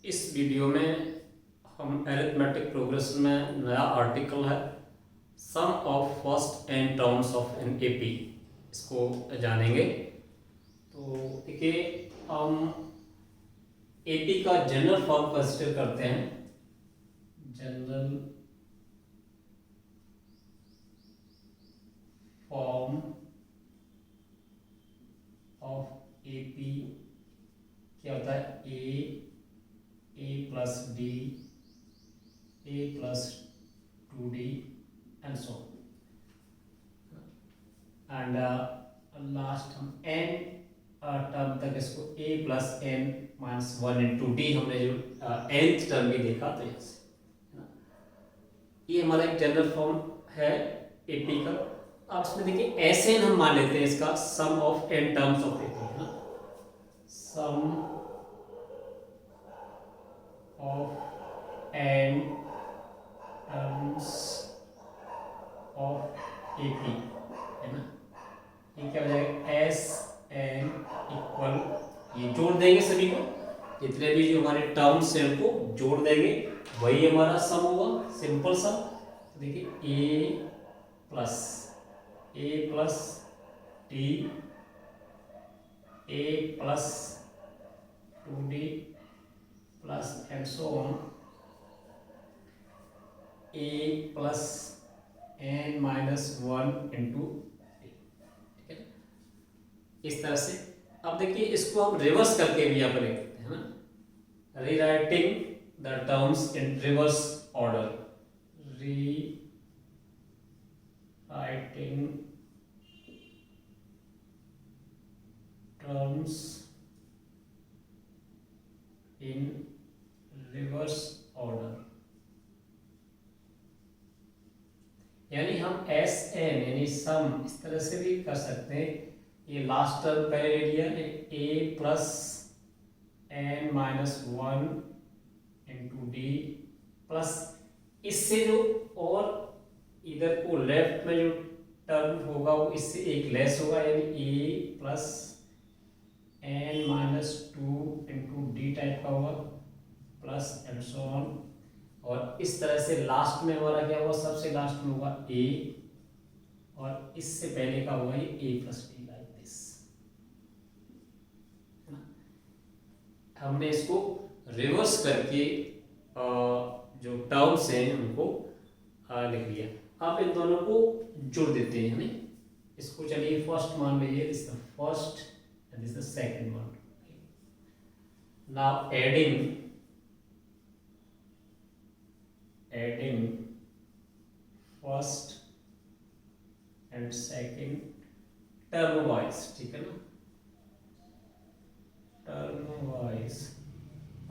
इस वीडियो में हम अरिथमेटिक प्रोग्रेशन में नया आर्टिकल है sum of first n terms of an AP, इसको जानेंगे। तो देखिए, हम एपी का जनरल फॉर्म कंसिडर करते हैं। जनरल फॉर्म ऑफ एपी क्या होता है? A plus d, a plus 2d and so and last हम एन टर्म तक इसको a plus n minus 1 into d, हमने जो nth टर्म भी देखा तो यहाँ से है ना, ये हमारा एक जनरल फॉर्म है एपी का। अब इसमें देखिए Sn हम मान लेते हैं इसका sum of n terms of AP है ना, sum of n terms of AP है ना। ये क्या हो जाएगा? एस एन इक्वल, ये जोड़ देंगे सभी को, जितने भी जो हमारे टर्म्स हैं उनको जोड़ देंगे, वही हमारा सम होगा, सिंपल सम। तो देखिए a plus d, a plus 2d plus and so on, a plus n minus 1 into, इस तरह से। अब देखिए इसको हम रिवर्स करके भी यहाँ पर लिख देते हैं ना, rewriting the terms in reverse order, rewriting terms in reverse order, यानी हम एस एन यानी सम इस तरह से भी कर सकते हैं। ये लास्ट टर्म पहले ले लिया, a plus n minus 1 into d plus, इससे जो और इधर को लेफ्ट में जो टर्म होगा वो इससे एक लेस होगा, यानी a plus n minus 2 into d type का होगा प्लस एंड सो ऑन। और इस तरह से लास्ट में हमारा क्या होगा? सबसे लास्ट में होगा ए, और इससे पहले का होगा ये ए प्लस डी, लाइक दिस। हमने इसको रिवर्स करके जो टर्म्स हैं उनको लिख लिया। अब इन दोनों को जोड़ देते हैं हमें। इसको चलिए फर्स्ट मान लीजिए, this the first and this the second one. Now adding first and second term wise, ठीक है ना, टर्म वाइज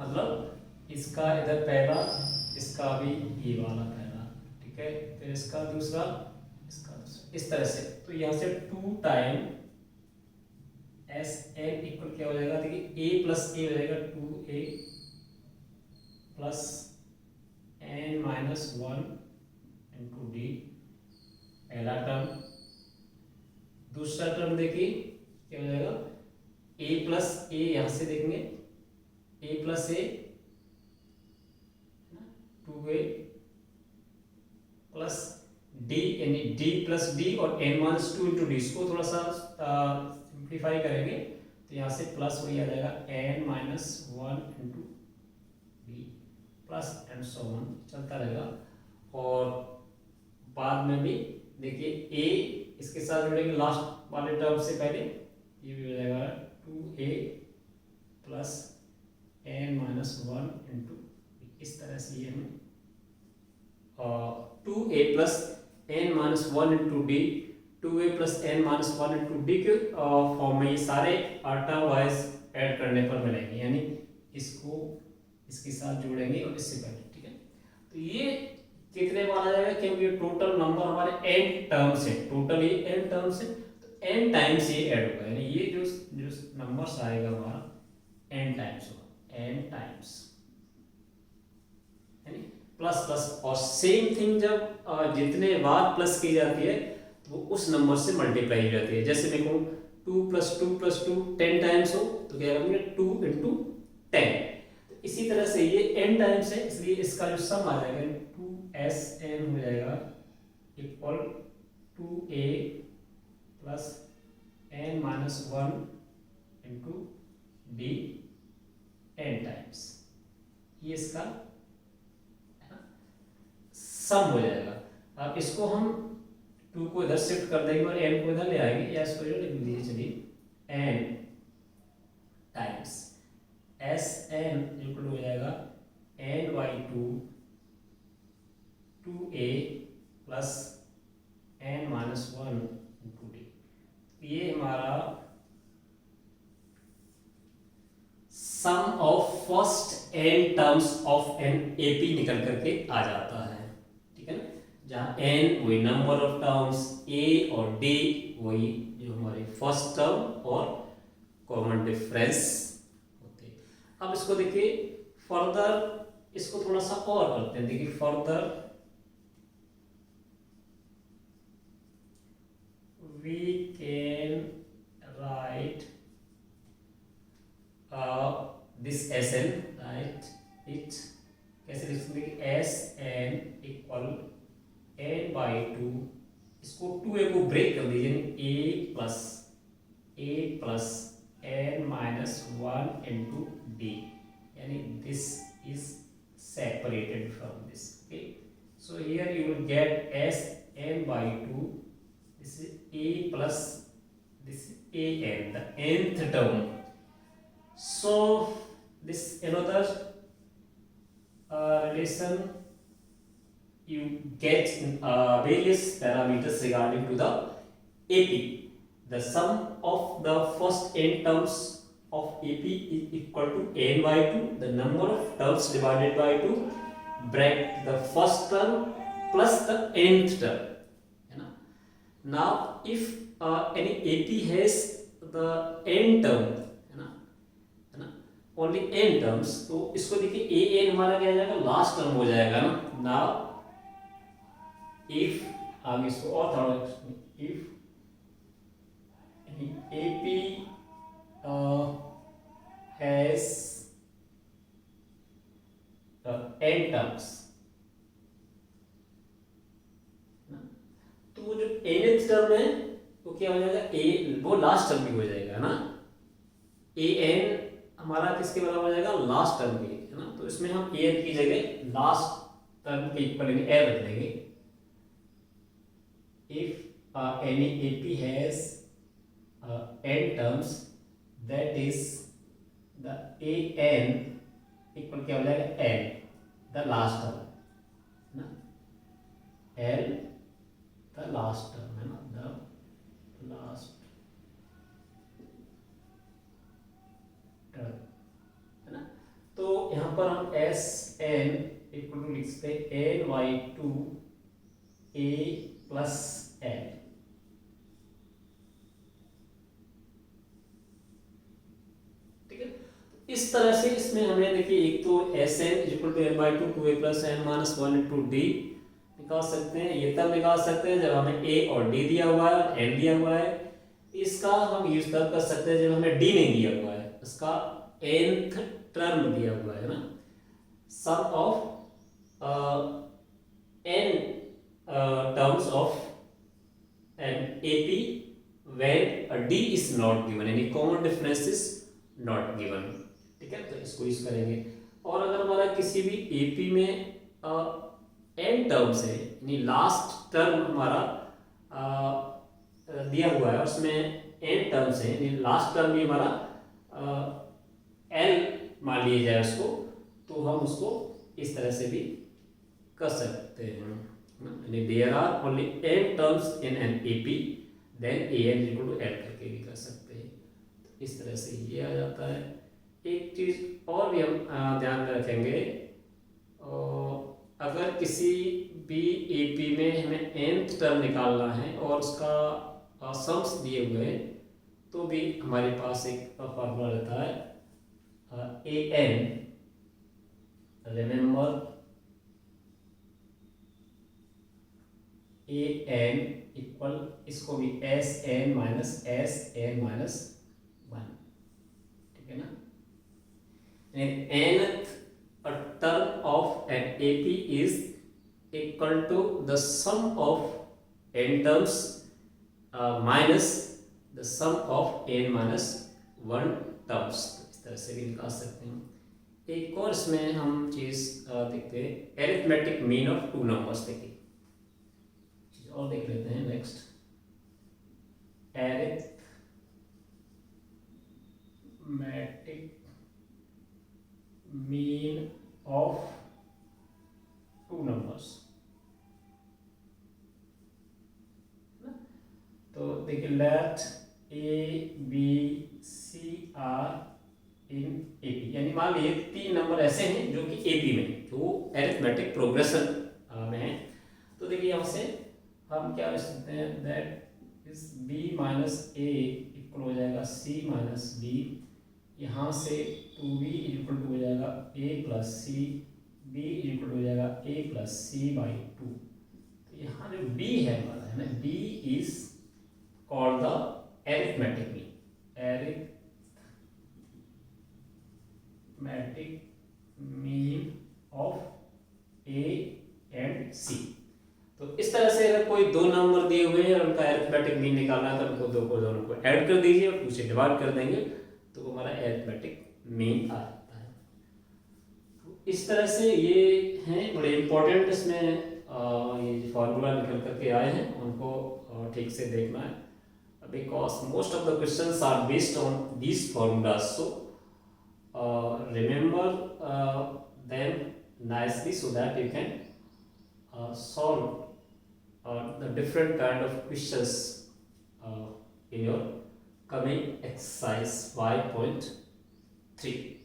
मतलब इसका इधर पहला, इसका भी ये वाला पहला, ठीक है, फिर इसका दूसरा, इसका दूसरा, इस तरह से। तो यहाँ से 2 टाइम एस एन इक्वल क्या हो जाएगा? देखिए ए प्लस ए हो जाएगा 2a plus n minus 1 into d, पहला टर्म। दूसरा टर्म देखिए क्या हो जाएगा? ए प्लस ए, यहां से देखेंगे ए प्लस ए 2a प्लस डी, यानी डी प्लस डी और एन माइनस 2 इंटू डी। इसको थोड़ा सा सिंप्लीफाई करेंगे तो यहाँ से प्लस वही आ जाएगा n minus 1 into d plus and so on, चलता रहेगा। और बाद में भी देखिए ए इसके साथ जुड़ेंगे लास्ट वाले टर्म से पहले, ये भी हो जाएगा 2a plus n minus 1 into, इस तरह से ये हमें 2a plus n minus 1 into d, 2a plus n minus 1 into d के फॉर्म में ये सारे टर्म वाइज ऐड करने पर मिलेंगे, यानी इसको इसके साथ जोड़ेंगे और इससे पहले, ठीक है। तो ये कितने बार आ जाएगा? क्योंकि ये टोटल नंबर हमारे n टर्म्स है, टोटल ये n टर्म्स है, तो n टाइम्स ये ऐड होगा, यानी ये जो नंबर्स आएगा हमारा n टाइम्स होगा, n टाइम्स, यानी प्लस प्लस। और सेम थिंग जब जितने बार प्लस की जाती है तो वो उस नंबर से मल्टीप्लाई हो जाती है। जैसे मैं कहूँ 2 + 2 + 2 10 टाइम्स हो तो क्या करेंगे? 2 × 10। इसी इसी तरह से ये n टाइम्स है, इसलिए इसका जो सम आ जाएगा 2SN हो जाएगा equal 2A plus n-1 into D n times, ये इसका सम हो जाएगा। अब इसको हम 2 को इधर शिफ्ट कर देंगे और n को इधर ले आएंगे, या इसको इधर लिख लीजिए, चलिए n टाइम्स Sn इक्वल हो जाएगा n/2 2a plus n-1 into d। ये हमारा sum of first n terms of an AP निकल करके आ जाता है, ठीक है ना, जहाँ n वही नंबर ऑफ टर्म्स, a और d वही जो हमारे फर्स्ट टर्म और कॉमन डिफरेंस होते हैं। अब इसको देखिए फर्दर, इसको थोड़ा सा और करते हैं, देखिए further we can write this Sn, write it कैसे लिख सकते हैं, Sn इक्वल n/2, इसको 2a को ब्रेक कर दीजिए, a plus n-1 into d, यानी this is separated from this, okay. So here you will get Sn/2, this is a plus this an, the nth term. So this another relation you get in various parameters regarding to the AP. The sum of the first n terms of AP is equal to n/2, the number of terms divided by 2, bracket the first term plus the nth term, है ना। Now if any AP has the n term, only n terms, तो इसको देखिए an हमारा क्या हो जाएगा, last term हो जाएगा ना। नाउ इफ आगे इसको और थोड़ा, if AP has n terms, तो जो nth टर्म है वो क्या हो जाएगा, a वो लास्ट टर्म भी हो जाएगा ना, an हमारा किसके बराबर हो जाएगा, लास्ट टर्म के, है ना। तो इसमें हम an की जगह लास्ट टर्म के इक्वल a रख देंगे। If any AP has n terms, that is the an equal क्या हो जाएगा, n द लास्ट टर्म, है ना, n द लास्ट टर्म, है ना, द लास्ट टर्म, है ना। तो यहाँ पर हम Sn इक्वल टू लिख सकते हैं n/2 a प्लस n, ठीक है। इस तरह से इसमें हमें देखिए एक तो Sn equal to n/2 2a plus n-1 into d निकाल सकते हैं, ये तब निकाल सकते हैं जब हमें a और d दिया हुआ है और n दिया हुआ है। इसका हम यूज तब कर सकते हैं जब हमें d नहीं दिया हुआ है, इसका nth टर्म दिया हुआ है ना। Sum of n terms of an AP when d is not given, यानी common difference is not given, ठीक है। तो इसको यूज करेंगे। और अगर हमारा किसी भी AP में n टर्म्स है, यानी लास्ट टर्म हमारा दिया हुआ है, उसमें n टर्म्स है, यानी लास्ट टर्म भी हमारा l मान लिया जाए उसको, तो हम उसको इस तरह से भी कर सकते हैं, यानी there are only n terms in an AP, then an equal to l करके भी कर सकते हैं। तो इस तरह से ये आ जाता है। एक चीज और भी हम ध्यान में रखेंगे, अगर किसी भी AP में हमें nth टर्म निकालना है और उसका सम्स दिए हुए हैं, तो भी हमारे पास एक फॉर्मूला रहता है an, रिमेंबर an इक्वल, इसको भी Sn माइनस Sn माइनस 1, ठीक है ना। nth term of an AP is equal to the sum of n terms minus the sum of n minus 1 terms। इस तरह से भी निकाल सकते हैं। एक और इसमें हम चीज देखते हैं, arithmetic mean of two numbers. देखिए चीज और देख लेते हैं। Next arithmetic mean of two numbers. तो देखिए let a b c are in AP, यानी मान लीजिए 3 नंबर ऐसे हैं जो कि एपी में, जो एरिथमेटिक प्रोग्रेशन में है। तो देखिए यहाँ से हम क्या लिख सकते हैं, that is b minus a equal हो जाएगा सी माइनस बी। यहाँ से 2b इक्वल टू हो जाएगा a plus c, b equal हो जाएगा a प्लस सी बाई 2। तो यहाँ जो b है हमारा है ना, b is called the arithmetic mean, arithmetic mean of a and c। तो इस तरह से अगर कोई दो नंबर दिए हुए हैं और उनका एरिथमेटिक मीन निकालना है तो उनको दोनों को ऐड कर दीजिए और 2 से डिवाइड कर देंगे तो हमारा एरिथमेटिक मीन आ जाता है। तो इस तरह से ये हैं बड़े इंपॉर्टेंट, इसमें ये फार्मूला निकल करके आए हैं, उनको ठीक से देखना है because most of the questions are based on these formulas, so remember them nicely so that you can solve the different kind of questions in your coming exercise 5.3।